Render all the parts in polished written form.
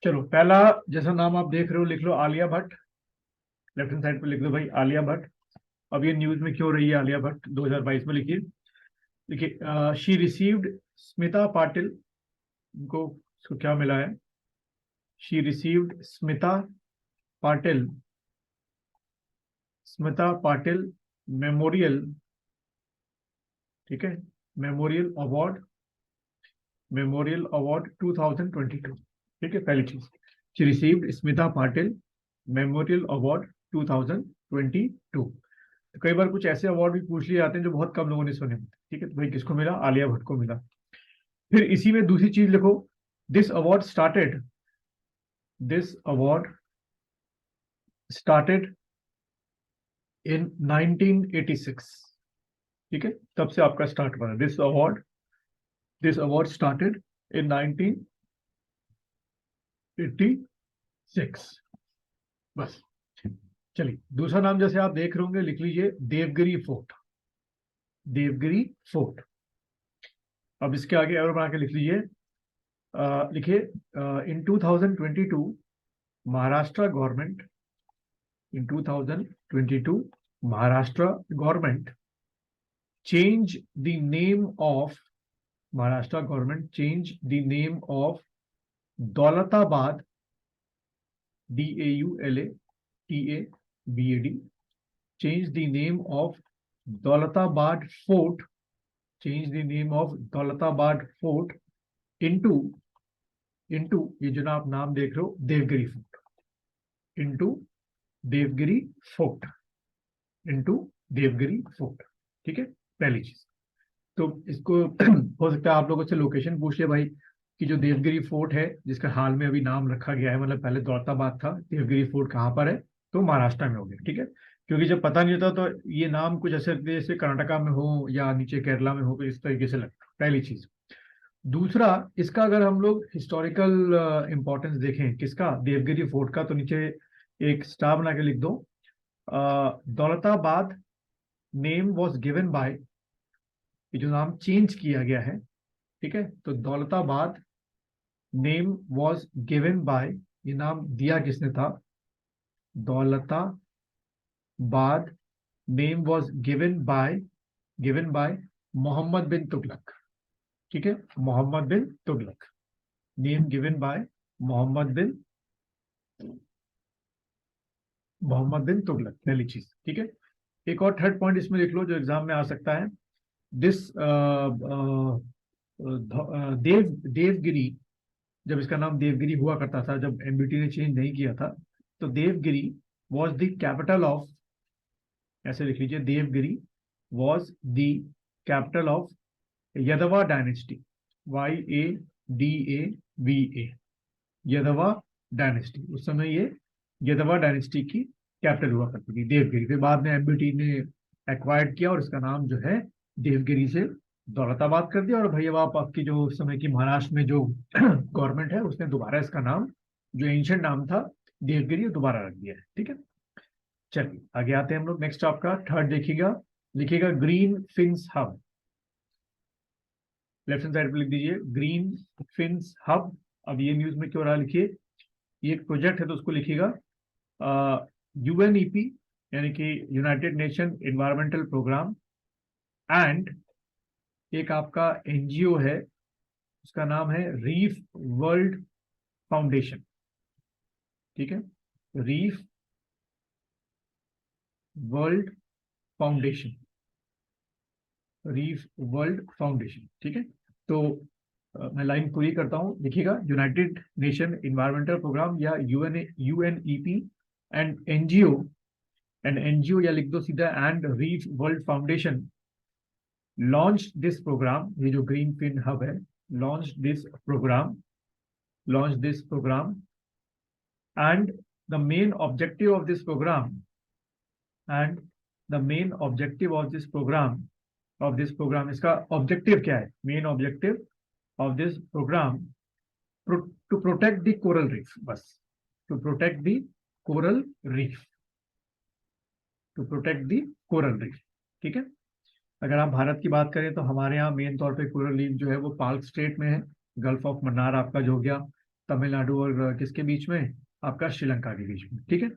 चलो, पहला जैसा नाम आप देख रहे हो लिख लो Alia Bhatt. Left hand side पे लिख दो भाई आलिया भट्ट। अब ये न्यूज में क्यों रही है आलिया भट्ट, 2022 में लिखिए। देखिए, शी रिसीव्ड स्मिता पाटिल। उनको उसको क्या मिला है? She received Patil Smita Patil memorial. ठीक है, मेमोरियल अवार्ड 2022। ठीक है, पहली चीज, she received Smita Patil memorial award 2022। तो कई बार कुछ ऐसे अवार्ड भी पूछ लिए जाते हैं जो बहुत कम लोगों ने सुने होते हैं। ठीक है, तो भाई किसको मिला? आलिया भट्ट को मिला। फिर इसी में दूसरी चीज लिखो, this award started this award started in 1986। ठीक है, तब से आपका स्टार्ट हुआ। This award started in 1986। बस। चलिए, दूसरा नाम जैसे आप देख रहे होंगे, लिख लीजिए देवगिरी फोर्ट। देवगिरी फोर्ट। अब इसके आगे और बना के लिख लीजिए। लिखिए, इन 2022 Maharashtra government in 2022 Maharashtra government change the name of Maharashtra government change the name of Daulatabad, Daulatabad, change the name of Daulatabad Fort, change the name of Daulatabad Fort into ये जो ना आप नाम देख रहे हो Devgiri fort, into Devgiri fort, into Devgiri fort. ठीक है, पहली चीज। तो इसको हो सकता है आप लोगों से लोकेशन पूछ ले भाई कि जो देवगिरी फोर्ट है जिसका हाल में अभी नाम रखा गया है, मतलब पहले दौलताबाद था, देवगिरी फोर्ट कहाँ पर है? तो महाराष्ट्र में हो गया। ठीक है, क्योंकि जब पता नहीं होता तो ये नाम कुछ ऐसे लगते हैं जैसे कर्नाटका में हो या नीचे केरला में हो, तो इस तरीके से लगता है। पहली चीज। दूसरा, इसका अगर हम लोग हिस्टोरिकल इंपॉर्टेंस देखें किसका, देवगिरी फोर्ट का, तो नीचे एक स्टार बना के लिख दो, Daulatabad name was given by, ये जो नाम चेंज किया गया है। ठीक है, तो Daulatabad name was given by, ये नाम दिया किसने था? Daulatabad name was given by Mohammad bin Tughlaq. ठीक है, Mohammad bin Tughlaq, name given by Mohammad bin Tughlaq. पहली चीज। ठीक है, एक और थर्ड पॉइंट इसमें लिख लो जो एग्जाम में आ सकता है। दिस देवगिरी, जब इसका नाम देवगिरी हुआ करता था, जब एमबीटी ने चेंज नहीं किया था, तो Devagiri was the capital of, ऐसे लिख लीजिए, Devagiri was the capital of Yadava dynasty, YADAVA, Yadava dynasty. उस समय ये यदवा डायनेस्टी की कैपिटल हुआ करती थी देवगिरी। फिर बाद में एमबीटी ने एक्वायर्ड किया और इसका नाम जो है देवगिरी से दौलताबाद कर दिया। और भैया आप आपकी जो उस समय की महाराष्ट्र में जो गवर्नमेंट है उसने दोबारा इसका नाम, जो एंशियंट नाम था देवगिरी, दोबारा रख दिया है। ठीक है, चलिए आगे आते हैं हम लोग। नेक्स्ट आपका थर्ड देखिएगा, लिखिएगा green Fins hub. Left hand side पे लिख दीजिए ग्रीन फिन्स हब। अब ये न्यूज में क्यों रहा, लिखिए, ये एक प्रोजेक्ट है तो उसको लिखिएगा UNEP, यानी कि United Nation environmental programme, and एक आपका NGO है, उसका नाम है रीफ वर्ल्ड फाउंडेशन। ठीक है, Reef World Foundation, Reef World Foundation. ठीक है, तो मैं लाइन पूरी करता हूं, लिखिएगा यूनाइटेड नेशन एनवायरमेंटल प्रोग्राम या UNEP एंड एनजीओ या लिख दो सीधा and Reef World Foundation launch this programme, ये जो ग्रीन फिन हब है, launch this programme and the main objective of this programme and the main objective of this programme, इसका objective क्या है? Main objective of this programme to protect the coral reef. बस, to protect the coral reef, to protect the coral reef. ठीक है, अगर आप भारत की बात करें तो हमारे यहाँ मेन तौर पे कोरल रीफ जो है वो पार्क स्टेट में है, गल्फ ऑफ मन्नार आपका जो हो गया, तमिलनाडु और किसके बीच में, आपका श्रीलंका के बीच में, ठीक है।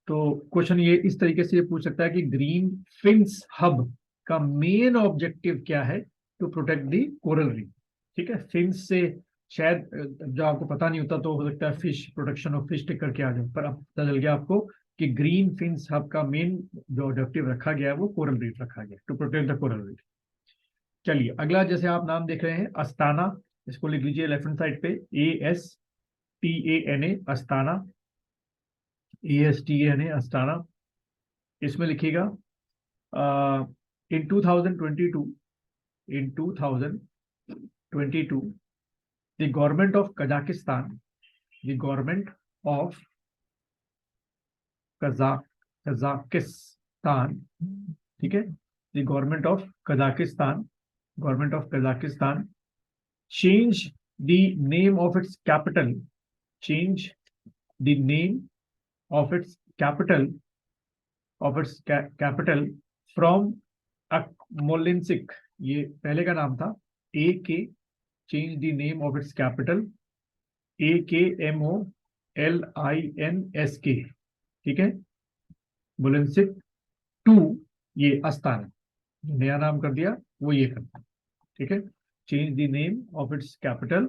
तो क्वेश्चन ये इस तरीके से ये पूछ सकता है कि ग्रीन फिन्स हब का मेन ऑब्जेक्टिव क्या है, to protect the coral reef, ठीक है। फिन्स से शायद जो आपको पता नहीं होता तो हो सकता है फिश प्रोटेक्शन ऑफ फिश टिक करके आ जाए, पर अब पता चल गया आपको कि ग्रीन फिन्स हब का मेन जो ऑब्जेक्टिव रखा गया है वो कोरल रीफ रखा गया, to protect the coral reef. चलिए अगला, जैसे आप नाम देख रहे हैं अस्ताना, इसको लिख लीजिए लेफ्ट हैंड साइड पे, ASTANA, अस्ताना, ASTANA, अस्ताना। इसमें लिखिएगा इन 2022, इन 2022 the government of Kazakhstan, the government of Kazakhstan, ठीक है, the government of Kazakhstan, government of Kazakhstan change the name of its capital, change the name of its capital, capital from Akmolinsk, ये पहले का नाम था, AK, change the name of its capital, AKMOLINSK, ठीक है, मोलिंसिक to, ये Astana, नया नाम कर दिया वो ये करता, ठीक है। Change the name of its capital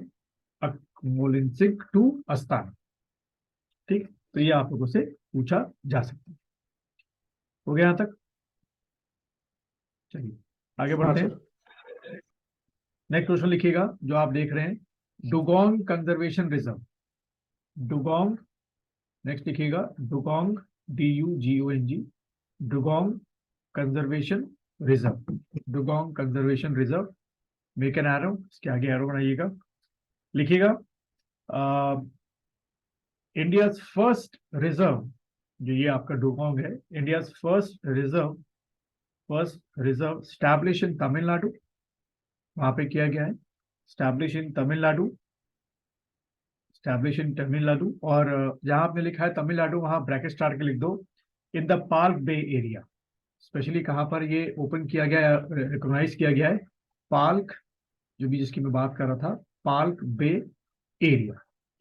मोलिंसिक टू अस्ताना, ठीक। तो ये आप लोगों से पूछा जा सकता है। हो गया यहां तक? चलिए आगे बढ़ते हैं। नेक्स्ट क्वेश्चन लिखिएगा जो आप देख रहे हैं, dugong conservation reserve, dugong, next लिखिएगा dugong, DUGONG, dugong conservation reserve, dugong conservation reserve, make an arrow, इसके आगे एरो बनाइएगा, लिखिएगा इंडिया फर्स्ट रिजर्व, जो ये आपका डुगोंग है, India first reserve establish in Tamil Nadu, वहां पे किया गया है, establish in Tamil Nadu, establish in Tamil Nadu, और जहां आपने लिखा है तमिलनाडु वहां ब्रैकेट स्टार्ट के लिख दो, in the park bay area, specially कहां पर ये ओपन किया गया है, रिकॉग्नाइज किया गया है, पार्क, जो भी जिसकी मैं बात कर रहा था, पार्क बे एरिया,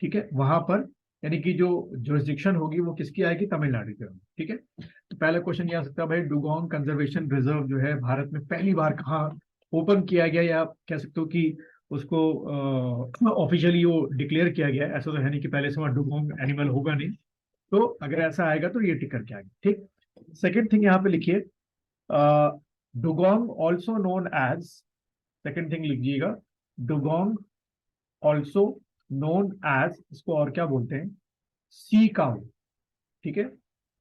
ठीक है, वहां पर, यानी कि जो जुरिस्डिक्शन होगी वो किसकी आएगी, तमिलनाडु की होगी, ठीक है। तो पहला क्वेश्चन ये आ सकता है भाई, डुगोंग कंजर्वेशन रिजर्व जो है भारत में पहली बार कहाँ ओपन किया गया, या कह सकते हो कि उसको ऑफिशियली वो डिक्लेयर किया गया है, ऐसा तो है नहीं कि पहले से वहां डुगोंग एनिमल होगा नहीं, तो अगर ऐसा आएगा तो ये टिक करके आएगा, ठीक। सेकेंड थिंग यहाँ पे लिखिए, dugong also known as, second thing लिखिएगा, डुगोंग ऑल्सो नोन एज, इसको और क्या बोलते हैं, सी काउ, ठीक है,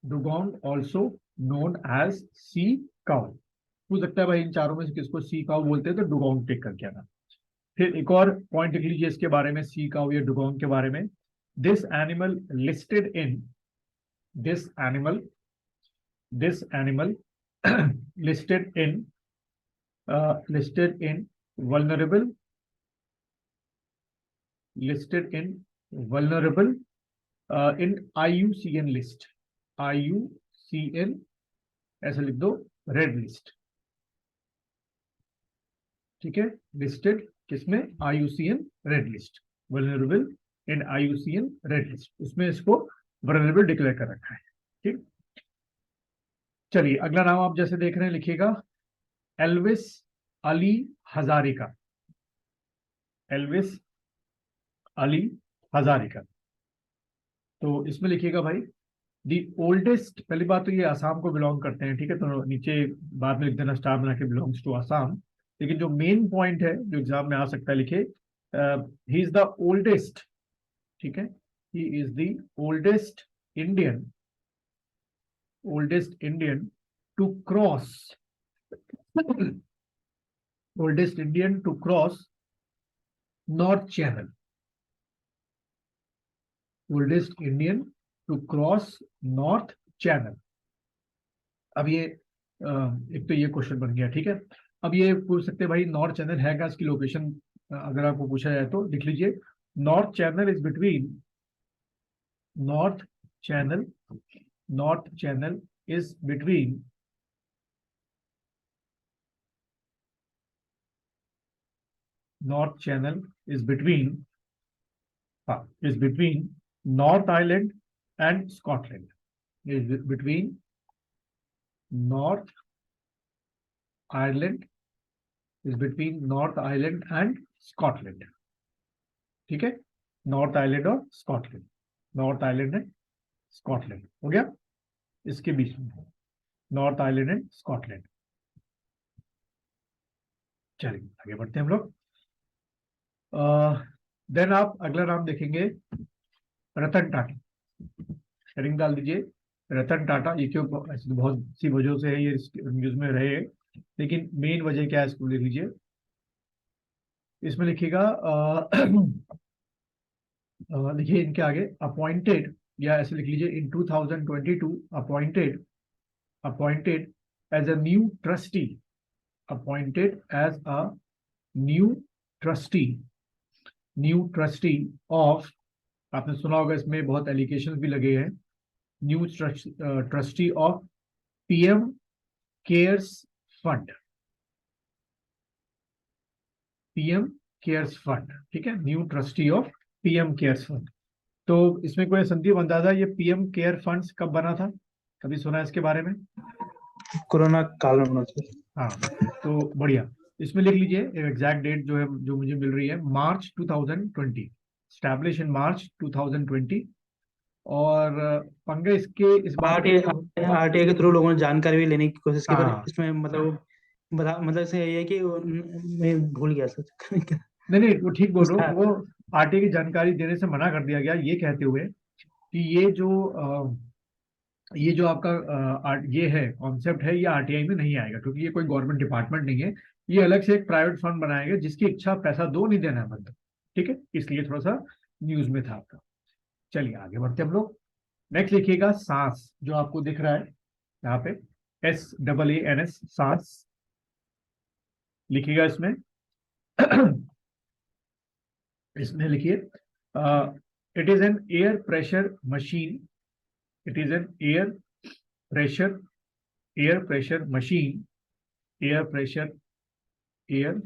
dugong also known as sea cow, पूछ सकता है भाई इन चारों में से किसको सी काउ बोलते हैं, तो डुगोंग टिक करके आना। फिर एक और पॉइंट लिख लीजिए इसके बारे में, सी काउ या डुगोंग के बारे में, this animal listed in, this animal, this animal listed in listed in vulnerable, listed in vulnerable in IUCN list, IUCN ऐसा लिख दो, रेड लिस्ट, ठीक है, लिस्टेड किसमें, IUCN रेड लिस्ट, वल्नरेबल इन IUCN रेड लिस्ट, उसमें इसको वल्नरेबल डिक्लेयर कर रखा है, ठीक। चलिए अगला नाम आप जैसे देख रहे हैं, लिखिएगा एल्विस अली हजारिका, एल्विस अली हजारिका, तो इसमें लिखिएगा भाई दी ओल्डेस्ट, पहली बात तो ये आसाम को बिलोंग करते हैं, ठीक है, तो नीचे बाद में लिख देना स्टार बना के बिलोंग्स टू आसाम, लेकिन जो मेन पॉइंट है जो एग्जाम में आ सकता है, लिखे ही इज द ओल्डेस्ट, ठीक है, he is the oldest Indian, oldest Indian to cross, oldest Indian to cross North Channel, oldest Indian to cross North Channel. अब ये एक तो ये क्वेश्चन बन गया, ठीक है। अब ये पूछ सकते हैं भाई नॉर्थ चैनल है क्या, इसकी लोकेशन अगर आपको पूछा जाए तो लिख लीजिए, North Channel is between, North Channel, North Channel is between North Channel is between हाँ, is between North Island and Scotland, is between North Ireland, is between North Island and Scotland. ठीक है, नॉर्थ आइलैंड और Scotland, North Island and Scotland हो गया, इसके बीच में north Island and Scotland. चलिए आगे बढ़ते हैं हम लोग। देन आप अगला नाम देखेंगे रतन टाटा। हेडिंग डाल दीजिए रतन टाटा। ये क्यों, ऐसे तो बहुत सी वजहों से है ये न्यूज में रहे, लेकिन मेन वजह क्या है इसको ले लीजिए। इसमें लिखिएगा लिखिए इनके आगे अपॉइंटेड, या ऐसे लिख लीजिए in 2022 appointed, appointed as a new trustee, appointed as a new trustee, new trustee of, आपने सुना होगा इसमें बहुत एलिगेशन भी लगे हैं, new trustee of PM Cares fund, PM Cares fund. ठीक है, new trustee of PM Cares fund. तो इसमें कोई संदीप अंदाजा ये पीएम केयर फंड्स कब बना था, कभी सुना है इसके बारे में? कोरोना काल में बना था। हाँ, तो बढ़िया, इसमें लिख लीजिए एग्जैक्ट डेट जो है, जो मुझे मिल रही है, मार्च 2020, स्टैब्लिश इन मार्च 2020। और पंगा इसके इस बात का ये आरटीआई के थ्रू लोगों ने जानकारी भी लेने की कोशिश की, पर हाँ, इसमें मतलब मतलब इससे ये है कि मैं भूल गया सच क्या नहीं नहीं, वो ठीक बोल कुछ रहे था। हो, वो आरटीआई की जानकारी देने से मना कर दिया गया, ये कहते हुए कि ये जो आपका ये है कॉन्सेप्ट है, ये आरटीआई में नहीं आएगा, क्योंकि ये कोई गवर्नमेंट डिपार्टमेंट नहीं है, ये अलग से एक प्राइवेट फंड बनाएगा जिसकी इच्छा पैसा दो नहीं देना है बंदा। ठीक है, इसलिए थोड़ा सा न्यूज में था आपका। चलिए आगे बढ़ते हम लोग। नेक्स्ट लिखिएगा सांस, जो आपको दिख रहा है यहाँ पे, SAANS, सांस लिखिएगा इसमें। इसमें लिखिए it is an air pressure machine, it is an pressure air pressure machine, air pressure air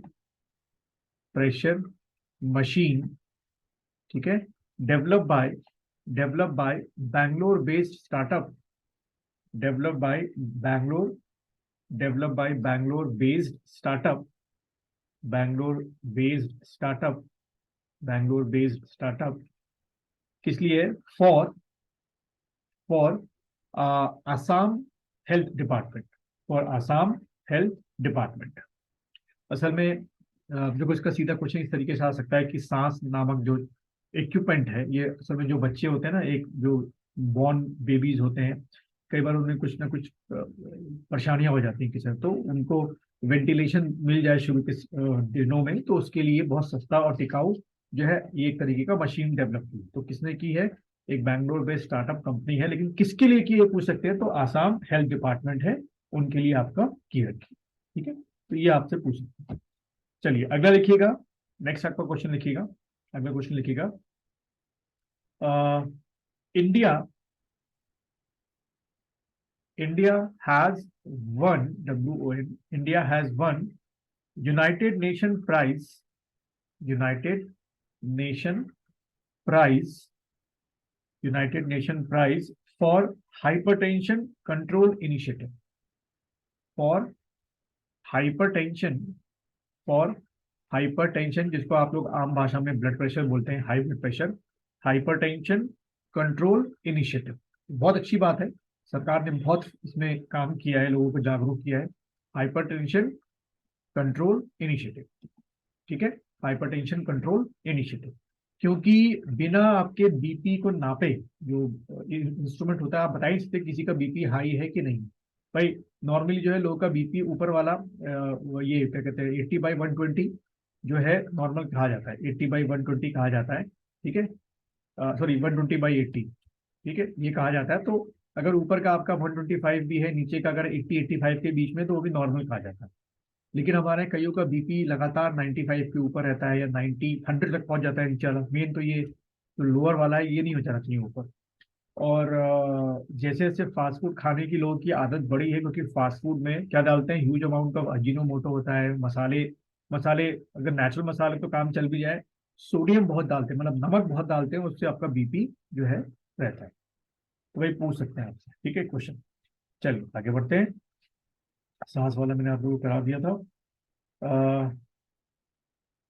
pressure machine. ठीक है, develop by develop by Bangalore based startup, develop by Bangalore develop by Bangalore based startup, Bangalore based startup, Bangalore based startup. किस लिए? For for Assam health department, for Assam health department. असल में देखो इसका सीधा question इस तरीके से आ सकता है कि सांस नामक जो इक्विपमेंट है, ये असल में जो बच्चे होते हैं ना, एक जो बॉर्न बेबीज होते हैं, कई बार उन्हें कुछ ना कुछ परेशानियां हो जाती हैं किसी, तो उनको वेंटिलेशन मिल जाए शुरू के दिनों में, तो उसके लिए बहुत सस्ता और टिकाऊ जो है ये एक तरीके का मशीन डेवलप की। तो किसने की है? एक बैंगलोर बेस्ड स्टार्टअप कंपनी है, लेकिन किसके लिए की ये पूछ सकते हैं, तो आसाम हेल्थ डिपार्टमेंट है, उनके लिए आपका की रखी। ठीक है, तो ये आपसे पूछ सकते हैं। चलिए अगला लिखिएगा, नेक्स्ट आपका क्वेश्चन लिखिएगा, अगला क्वेश्चन लिखिएगा। India India has won, WON, India has won United Nation prize, United Nation prize, United Nation prize for hypertension control initiative, for hypertension, for hypertension, जिसको आप लोग आम भाषा में ब्लड प्रेशर बोलते हैं, high blood pressure, hypertension control initiative. बहुत अच्छी बात है, सरकार ने बहुत इसमें काम किया है, लोगों को जागरूक किया है। हाइपरटेंशन कंट्रोल इनिशिएटिव, ठीक है, हाइपरटेंशन कंट्रोल इनिशिएटिव। क्योंकि बिना आपके बीपी को नापे, जो इंस्ट्रूमेंट होता है, आप बता ही सकते किसी का बीपी हाई है कि नहीं। भाई नॉर्मली जो है लोगों का बीपी ऊपर वाला ये क्या कहते हैं 80/120 जो है नॉर्मल कहा जाता है, 80/120 कहा जाता है। ठीक है, सॉरी 120/80, ठीक है, ये कहा जाता है। तो अगर ऊपर का आपका 125 भी है, नीचे का अगर 80-85 के बीच में, तो वो भी नॉर्मल कहा जाता है। लेकिन हमारे कईयों का बीपी लगातार 95 के ऊपर रहता है, या 90 100 तक पहुंच जाता है नीचे वाला। मेन तो ये तो लोअर वाला है, ये नहीं हो जाना चाहिए ऊपर। और जैसे जैसे फास्ट फूड खाने की लोगों की आदत बढ़ी है, क्योंकि फास्ट फूड में क्या डालते हैं, ह्यूज अमाउंट ऑफ अजीनोमोटो होता है, मसाले, मसाले अगर नेचुरल मसाले तो काम चल भी जाए, सोडियम बहुत डालते हैं, मतलब नमक बहुत डालते हैं, उससे आपका बीपी जो है रहता है। तो वही पूछ सकते हैं आपसे, ठीक है क्वेश्चन। चलिए आगे बढ़ते हैं। सांस वाला मैंने आप लोगों को करा दिया था। अ,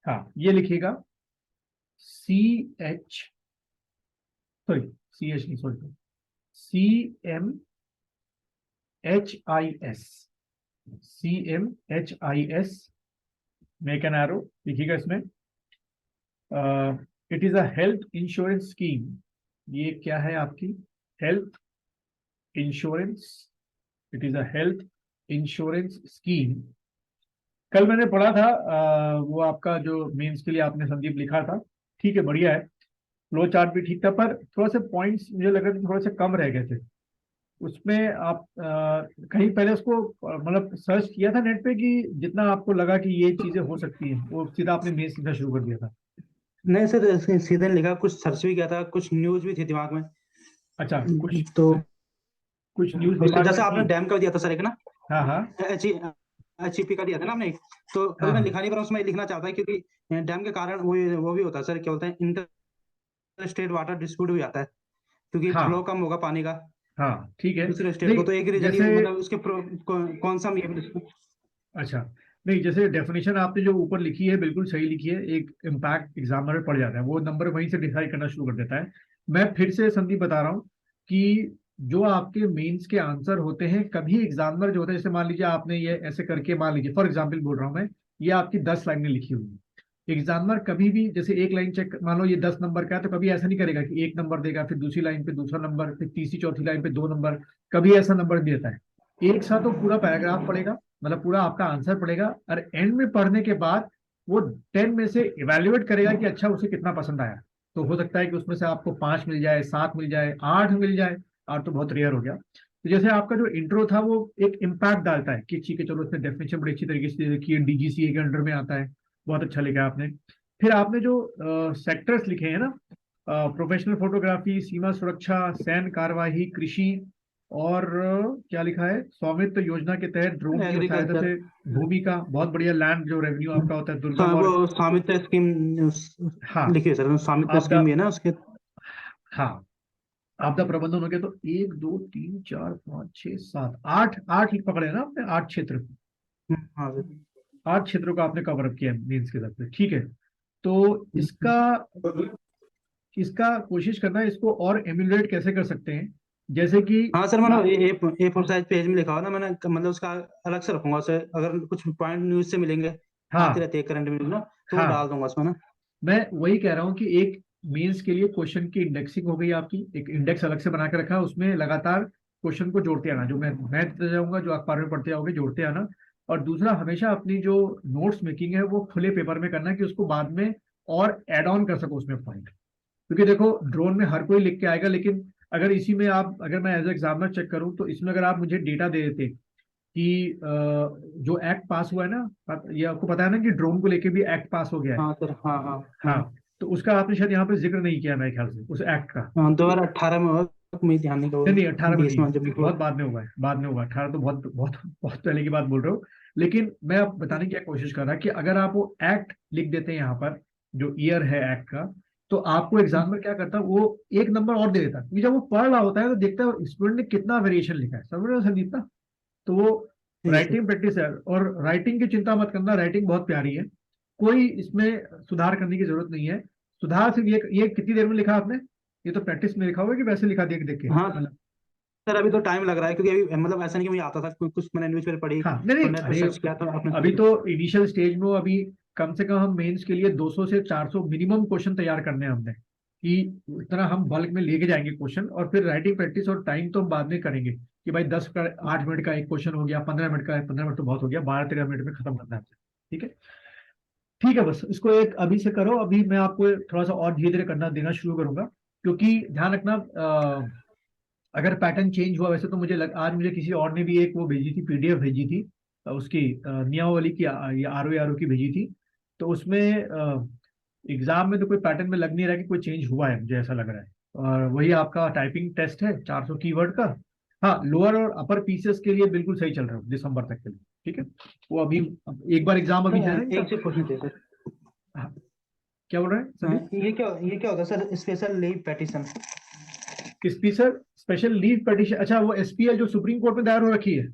हाँ ये लिखिएगा, CH, सॉरी CH नहीं, sorry, CMHIS, CMHIS, make an arrow लिखिएगा इसमें। It is a health insurance scheme. ये क्या है आपकी health insurance, it is a health insurance scheme. कल मैंने पढ़ा था, वो आपका जो मेंस के लिए आपने संदीप लिखा था, ठीक है बढ़िया है, फ्लो चार्ट भी ठीक था, पर थोड़ा सा पॉइंट्स मुझे लग रहा था थोड़े से कम रह गए थे उसमें। आप कहीं पहले उसको मतलब सर्च किया था नेट पे, कि जितना आपको लगा कि ये चीजें हो सकती हैं वो सीधा आपने मेंस लिखना शुरू कर दिया था? नहीं सर, सीधे लिखा, कुछ सर्च भी किया था, कुछ न्यूज भी थी दिमाग में। अच्छा, कुछ तो कुछ न्यूज उसके दिमाग में जैसे आपने थी। डैम का दिया था सर एक ना, हाँ हाँ HEP का दिया था ना आपने एक। तो अभी हाँ मैं हाँ लिखा नहीं, पर उसमें लिखना चाहता है क्योंकि डैम के कारण वो भी होता है सर, क्या बोलते हैं, इंटर स्टेट वाटर डिस्प्यूट भी आता है, क्योंकि फ्लो हाँ कम होगा पानी का हाँ ठीक है। दूसरे स्टेट को, नहीं तो एक ही रीजन ही जैसे, मतलब उसके कौन सा ये। अच्छा, नहीं जैसे डेफिनेशन आपने जो ऊपर लिखी है बिल्कुल सही लिखी है, एक इम्पैक्ट एग्जामर में पड़ जाता है, वो नंबर वहीं से डिसाइड करना शुरू कर देता है। मैं फिर से संदीप बता रहा हूँ कि जो आपके मेंस के आंसर होते हैं, कभी एग्जामिनर जो होता है, जैसे मान लीजिए आपने ये ऐसे करके, मान लीजिए फॉर एग्जाम्पल बोल रहा हूँ मैं, ये आपकी 10 लाइनें लिखी हुई है, एग्जामिनर कभी भी जैसे एक लाइन चेक, मान लो ये 10 नंबर का है, तो कभी ऐसा नहीं करेगा कि 1 नंबर देगा, फिर दूसरी लाइन पे दूसरा नंबर, फिर तीसरी चौथी लाइन पे 2 नंबर, कभी ऐसा नंबर नहीं देता है। एक साथ वो पूरा पैराग्राफ पढ़ेगा, मतलब पूरा आपका आंसर पढ़ेगा, और एंड में पढ़ने के बाद वो 10 में से इवेल्युएट करेगा कि अच्छा उसे कितना पसंद आया। तो हो सकता है कि उसमें से आपको 5 मिल जाए, 7 मिल जाए, 8 मिल जाए, 8 तो बहुत रेयर हो गया। तो जैसे आपका जो इंट्रो था वो एक इम्पैक्ट डालता है कि ठीक है चलो, उसने डेफिनेशन बड़ी अच्छी तरीके से देखी है, DGCA के अंडर में आता है, बहुत अच्छा लिखा है आपने। फिर आपने जो सेक्टर्स लिखे हैं ना, प्रोफेशनल फोटोग्राफी, सीमा सुरक्षा, सैन्य कार्यवाही, कृषि, और क्या लिखा है, स्वामित्व योजना के तहत ड्रोन की सहायता एग्रीकल्चर, से भूमि का, बहुत बढ़िया, लैंड जो रेवेन्यू आपका होता है दुर्गम वो और, स्वामित्व स्कीम हाँ, लिखिए सर, स्वामित्व आपदा, स्कीम भी है ना उसके। हाँ, आपदा प्रबंधन हो गया, तो 1 2 3 4 5 6 7 8, 8 ही पकड़े ना आपने, 8 क्षेत्र, हाँ सर। 8 क्षेत्रों को आपने कवर अप किया मीन्स के तरफ से, ठीक है। तो इसका इसका कोशिश करना है, इसको और एम्यूलेट कैसे कर सकते हैं, जैसे कि हाँ सर, मैंने आप, A4 साइज पेज में लिखा हुआ ना मैंने, मतलब उसका अलग से रखूंगा उसे, अगर कुछ पॉइंट न्यूज से मिलेंगे, आती हाँ रहती है करंट न्यूज ना, तो वो डाल हाँ, दूंगा उसमें ना। मैं वही कह रहा हूँ कि एक मेंस के लिए क्वेश्चन की इंडेक्सिंग हो गई आपकी, एक इंडेक्स अलग से बना के रखा है, उसमें लगातार क्वेश्चन को जोड़ते आना, जो मैं देते जाऊंगा, जो अखबार में पढ़ते जाओगे जोड़ते आना। और दूसरा, हमेशा अपनी जो नोट्स मेकिंग है वो खुले पेपर में करना, कि उसको बाद में और एड ऑन कर सको उसमें पॉइंट। क्योंकि देखो ड्रोन में हर कोई लिख के आएगा, लेकिन अगर इसी में आप, अगर मैं एज एग्जामिनर चेक करूं, तो इसमें अगर आप मुझे डेटा दे देते कि जो एक्ट पास हुआ है ना, ये आपको पता है ना कि ड्रोन को लेके भी एक्ट पास हो गया है। हाँ सर, हाँ हाँ हाँ, हाँ। तो उसका आपने शायद यहाँ पे जिक्र नहीं किया मेरे ख्याल से, उस एक्ट का। हाँ 2018 में हुआ, मुझे ध्यान नहीं नहीं होगा, नहीं, 18 में 20 नहीं, में जब बहुत बाद में हुआ है, बाद में हुआ है। 18 तो बहुत बहुत बहुत पहले की बात बोल रहे हो। लेकिन मैं अब बताने की कोशिश कर रहा कि अगर आप वो एक्ट लिख देते हैं यहाँ पर, जो ईयर है एक्ट का, तो आपको एग्जाम में क्या करता है, वो 1 नंबर और दे देता है, क्योंकि जब वो पढ़ रहा होता है तो देखता है स्टूडेंट ने कितना वेरिएशन लिखा है, समझ रहे हो संदीप ना। तो वो जी सर। राइटिंग प्रैक्टिस है, और राइटिंग की चिंता मत करना, राइटिंग बहुत प्यारी है, कोई इसमें सुधार करने की जरूरत नहीं है। सुधार सिर्फ ये कितनी देर में लिखा आपने, ये तो प्रैक्टिस में लिखा होगा कि वैसे लिखा देख देख के? हाँ सर, अभी तो टाइम लग रहा है, क्योंकि अभी मतलब ऐसा नहीं कि मुझे आता था, कुछ मैंने न्यूज़पेपर पढ़ी हाँ नहीं और नहीं, नेट पे अरे सर्च किया तो आपने। अभी तो इनिशियल स्टेज में हो, अभी कम से कम हम मेंस के लिए 200 से 400 मिनिमम क्वेश्चन तैयार करने हैं हमने, कि इतना हम बल्क में लेके जाएंगे क्वेश्चन, और फिर राइटिंग प्रैक्टिस और टाइम तो हम बाद में करेंगे, कि भाई 8 मिनट का एक क्वेश्चन हो गया, 15 मिनट का है, 15 मिनट तो बहुत हो गया, 12 13 मिनट में खत्म करना है आपसे, ठीक है। ठीक है, बस इसको एक अभी से करो, अभी मैं आपको थोड़ा सा और धीरे धीरे करना देना शुरू करूंगा, क्योंकि ध्यान रखना, अगर पैटर्न चेंज हुआ, वैसे तो आज मुझे किसी और ने भी एक वो भेजी थी, PDF भेजी थी, उसकी नियमावली की, RO की भेजी थी। तो उसमें एग्जाम में तो कोई पैटर्न में लग नहीं रहा कि कोई चेंज हुआ है, मुझे ऐसा लग रहा है। और वही आपका टाइपिंग टेस्ट है 400 कीवर्ड का। हाँ, लोअर और अपर पीसेस के लिए बिल्कुल सही चल रहा है दिसंबर तक के लिए, ठीक है। वो अभी एक बार एग्जाम अभी है ना इनका। एक से क्वेश्चन थे सर। हाँ, क्या बोल रहे हैं सभी? ये क्या होता है sir, special leave petition? Special leave petition, अच्छा वो एसपीएल जो सुप्रीम कोर्ट में दायर हो रखी है।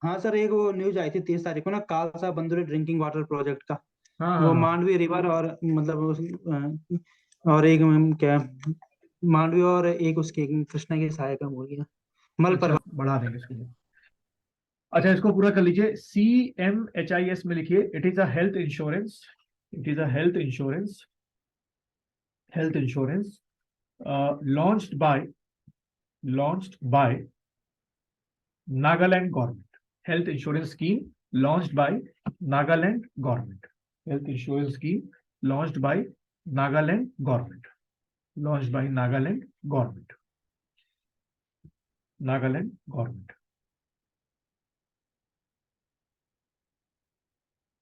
हाँ सर, एक वो न्यूज आई थी 30 तारीख को ना, कालसा बंदुरी ड्रिंकिंग वाटर प्रोजेक्ट का। हाँ हाँ वो हाँ। मांडवी रिवर और मतलब और एक क्या, मांडवी और एक उसके कृष्णा की सहायक हो गया मल अच्छा बढ़ा देंगे इसको। अच्छा इसको पूरा कर लीजिए, CMHIS में लिखिए, it is a health insurance, it is a health insurance launched by Nagaland government. Health insurance scheme launched by Nagaland government. Health insurance scheme launched by Nagaland government. Launched by Nagaland government. Nagaland government.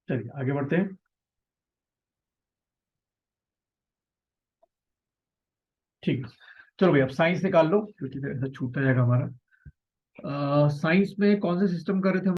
चलिए आगे बढ़ते हैं। ठीक है, चलो भाई अब science निकाल लो क्योंकि फिर ऐसा छूटता जाएगा हमारा। साइंस में कौन से सिस्टम कर रहे थे हम?